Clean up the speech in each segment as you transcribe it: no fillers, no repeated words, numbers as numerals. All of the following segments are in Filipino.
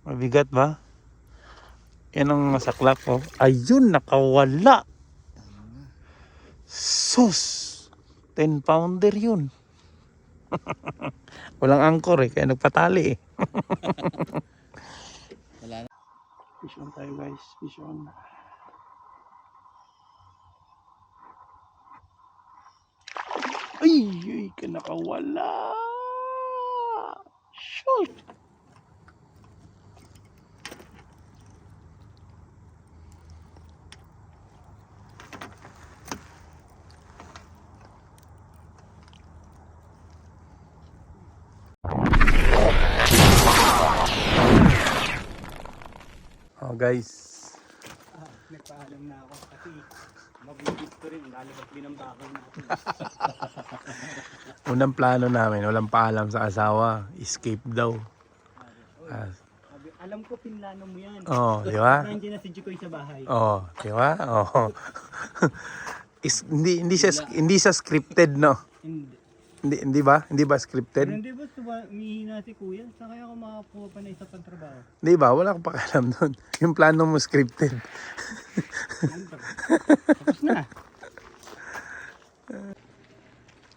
Mabigat ba? Yan ang masaklap oh. Ayun, nakawala. Sus! 10 pounder yun. Walang angkor eh, kaya nagpatali eh. Wala na. Fish on tayo guys, fish on. Ay, ay, ka nakawala. Shoot! Oh guys, Nagpaalam na ako kasi mabibig ko rin. Lalabas binambakan natin. unang plano namin, walang paalam sa asawa, escape daw. Alam ko pinlano mo yan. Oh, di ba? Nandiyan na si Jikoy sa bahay. Oh, di ba? Oh. Hindi siya scripted, no? Hindi. Hindi ba? Hindi ba Pero scripted? hindi ba umihina si kuya? Saan kaya ako makakuha pa na isa pang trabaho? Hindi ba? Wala akong pakialam doon. Yung plano mo scripted. Tapos na.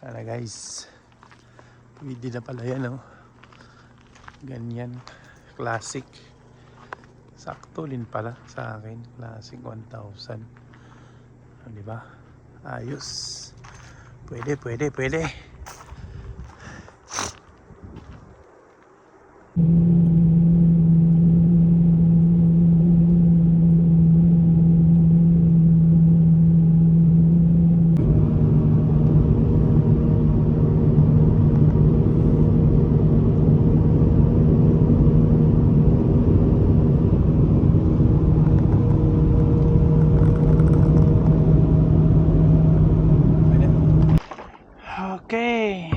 Sana guys. Pwede na pala yan, oh. Ganyan. Classic. Sakto din pala sa akin. Classic 1,000. Di ba? Ayos. Pwede. Okay.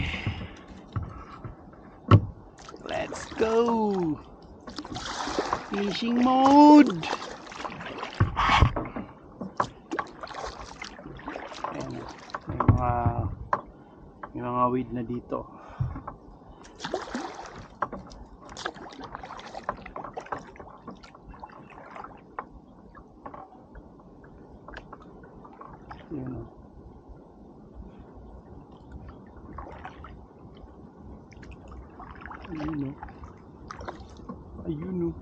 Let's go. Fishing mode. Ayan, may mga weed na dito. Ayan, oh. Ayun, oh. Ayun, oh.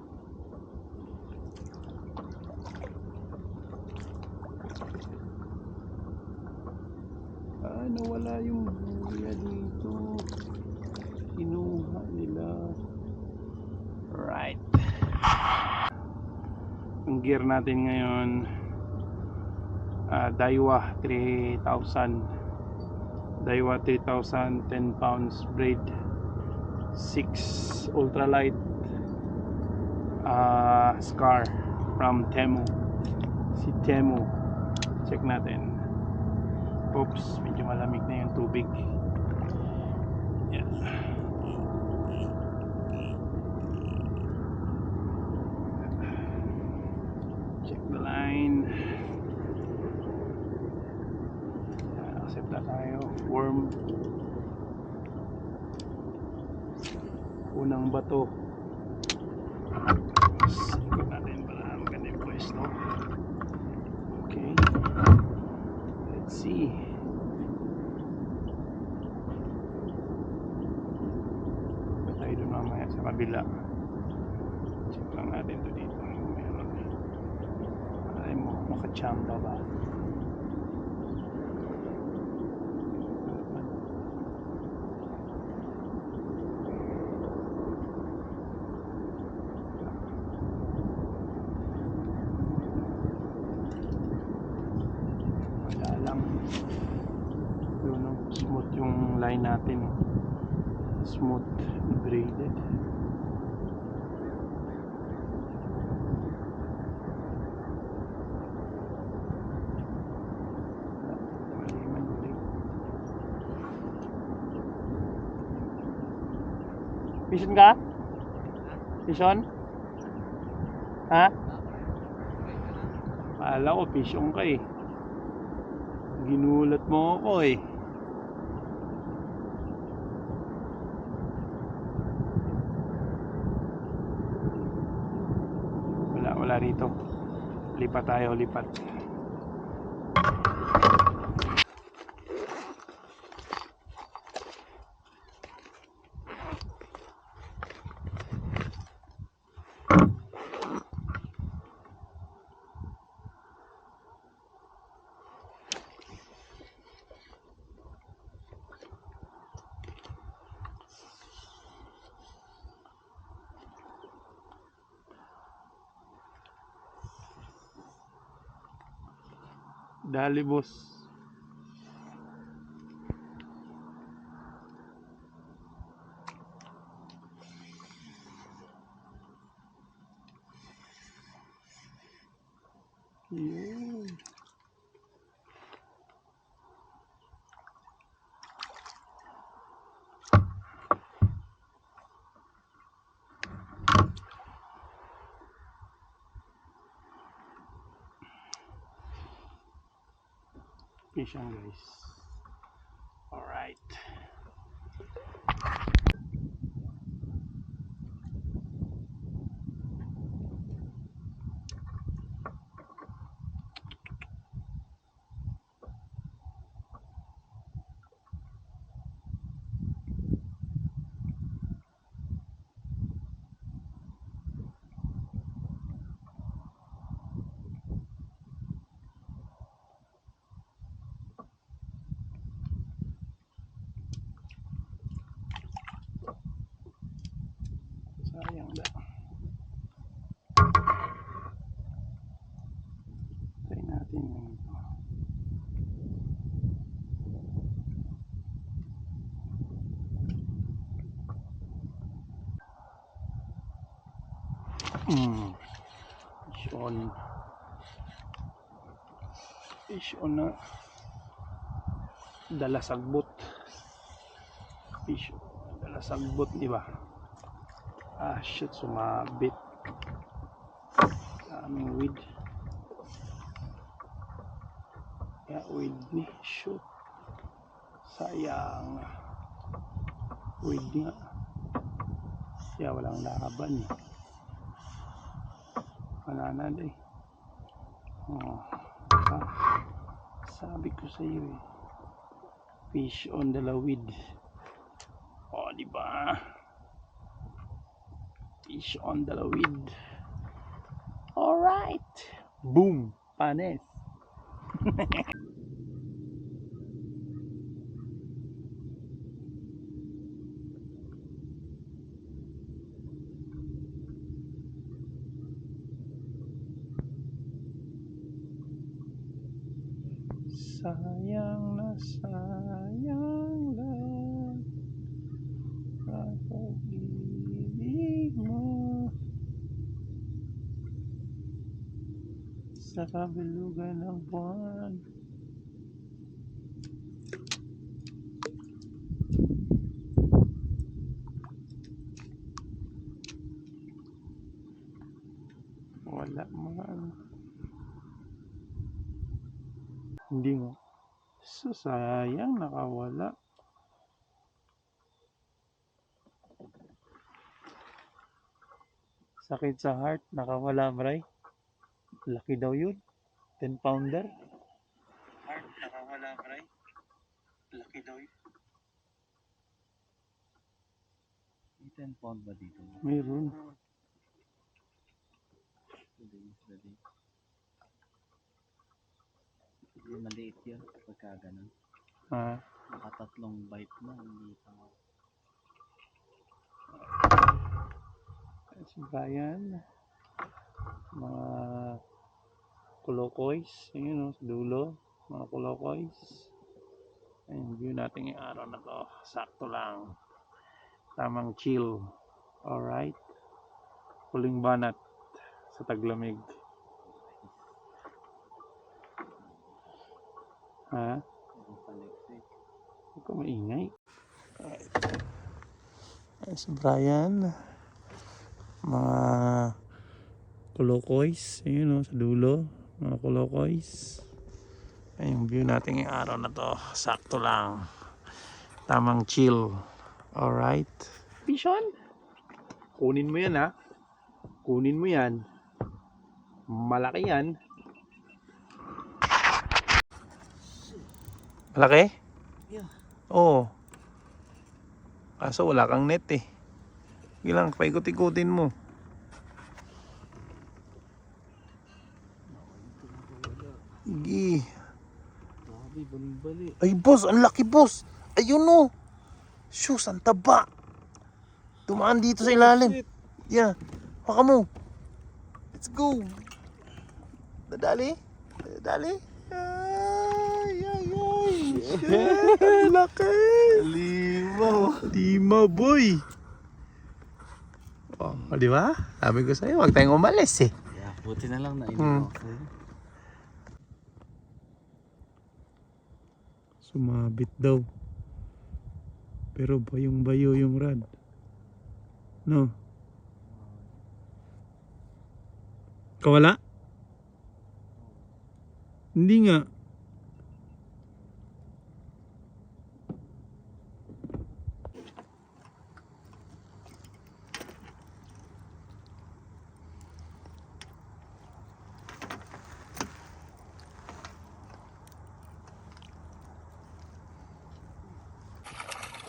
Nawala yung buya dito. Kinuha nila. Right. Ang gear natin ngayon, Daiwa 3000. Daiwa 3000, 10 pounds braid. 6 ultralight Scar from Temu. Si Temu. Check natin. Oops, medyo malamig na yung tubig. Yan. Check the line. Accept na tayo. Worm. Unang bato. Ikot natin para maganda yung pwesto. Okay. Let's see. Tayo doon mamaya sa kabila. Check lang natin to dito. Meron. Ay mo, makachamba ba? Smooth yung line natin, smooth braided. Vision ka? Vision? Ha? Akala ko vision ka eh. Ginulat mo ako eh. wala rito. Lipat tayo, lipat. Dali, boss. Yun. Fish yan, guys. Alright. Sayang lang. Try natin yung ito. Fish on. Fish on na. Dala sagbot. Fish on. Dala sagbot, di ba? Ah, shit, sumabit. Aming weed. Ya, weed ni. Shoot. Sayang. Weed nga. Kaya walang laban eh. Wala na eh. Oh, sabi ko sa iyo eh. Fish on the lawid. Oh, di ba? Fish on the lawid. All right. Boom, panes. Sayang na sayang lang ang pag-ibig mo sa kabilugan ng buwan. Wala man. Hindi nga. So, sayang, nakawala. Sakit sa heart, nakawala, Bray. Laki daw yun. 10 pounder. Heart, nakawala, Bray. Laki daw yun. May 10 pound ba dito? Mayroon. Hindi maliit yun pagka ganun. Ah, Nakatatlong bite na, hindi pa. si Brian. Mga kulokoys. Ayun o, sa dulo. Mga kulokoys. Ayun, view natin yung araw na to. Sakto lang. Tamang chill. Alright. Huling banat sa taglamig. Ha? Huwag ka maingay. Alright. Ayun si Brian. Mga kulokoys. Ayun o, sa dulo. Mga kulokoys. Ayun, view natin yung araw na to. Sakto lang. Tamang chill. Alright. Fish on. Kunin mo yan ha. Kunin mo yan. Malaki yan. Malaki? Yeah. Oo. Kaso wala kang net eh. Sige lang, paikot-ikutin mo. Sige. Grabe, bali-bali. Ay boss, ang laki boss. Ayun no. Shoes, ang taba. Tumaan dito sa ilalim. Yeah. Baka mo. Let's go. Dadali. Dadali. Ay, ay, ay. Shit, ang laki. Lima, boy. Oh, di ba? Sabi ko sa'yo, huwag tayong umalis eh. Yeah, buti na lang na Sumabit daw. Pero bayong-bayo yung rod. No? Kawala? Hindi nga.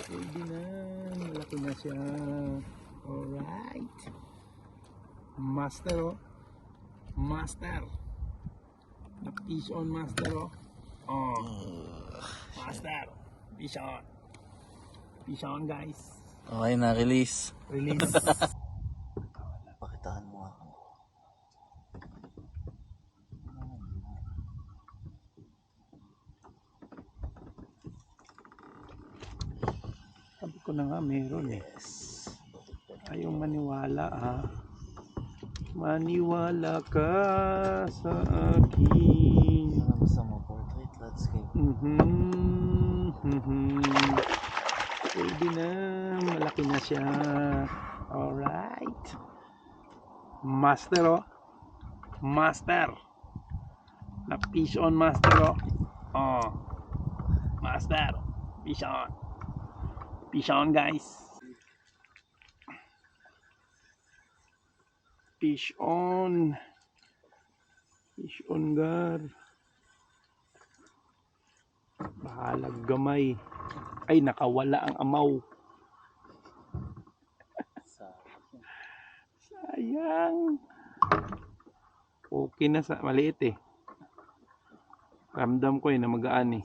Pwede na. Malaki na siya. Alright. Master oh. Master. Fish on master oh. Oh. Master. Fish on. Fish on guys. Okay na, release. Release. Pakitaan mo ako. Sabi ko na nga meron eh. Ayaw maniwala ha. Maniwala ka sa akin. Ano gusto mo? Portrait, landscape. Pwede na. Malaki na siya. Alright. Master oh. Master. Na fish on master oh. Oh. Master. Fish on. Fish on guys. Fish on. Fish on gar. Bahalag gamay. Ay nakawala ang amaw. Sayang. Okay na sa maliit eh. Ramdam ko eh na magaan eh.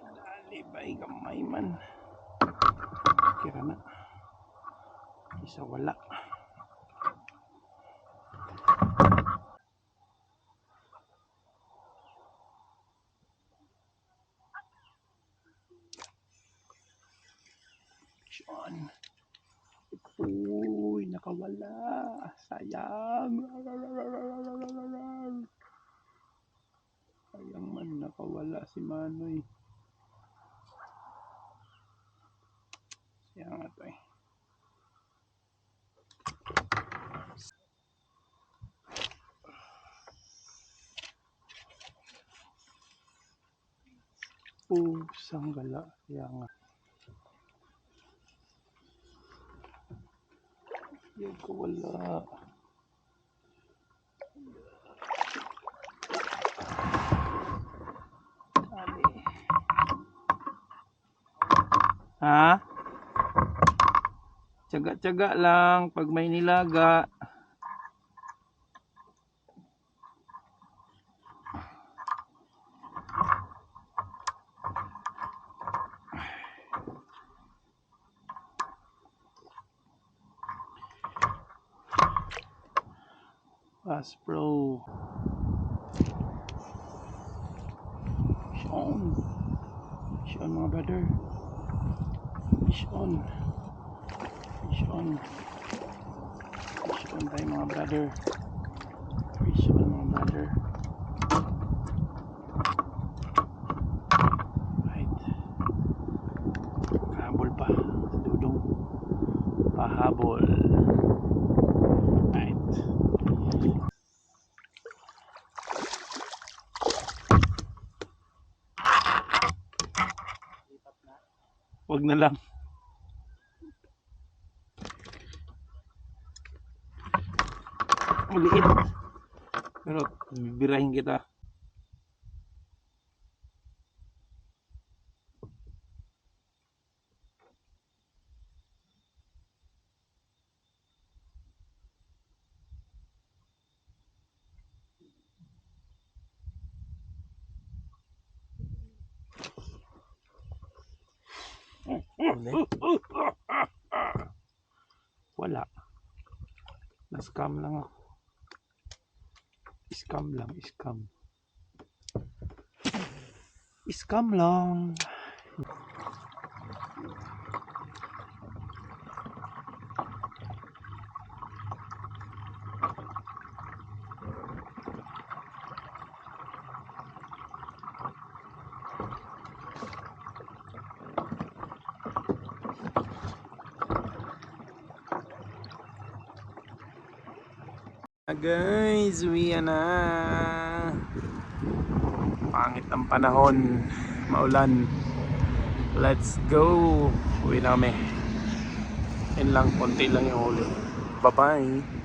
Dalibay gamay man. Kira na. Isa wala. Sean. Uy, nakawala. Sayang. Sayang man, nakawala si Manoy. Sayang nga to eh. Sanggala. Kaya nga. Yan ko wala. Dali. Ha? Tiyaga-tiyaga lang pag may nilaga. Bass Pro. Sean. Sean mga brother. Sean. Sean. Sean tayo mga brother. Sean mga brother. Right. Habol pa. Dudong. Pahabol. Right. Wag na lang. Maliit. Pero bibirahin kita. Wala. Na-scam lang ako. Scam lang, scam. Scam lang. Guys, uwi na. Pangit ang panahon, maulan. Let's go. Uwi na kami. Yan lang, konti lang yung huli. Bye bye.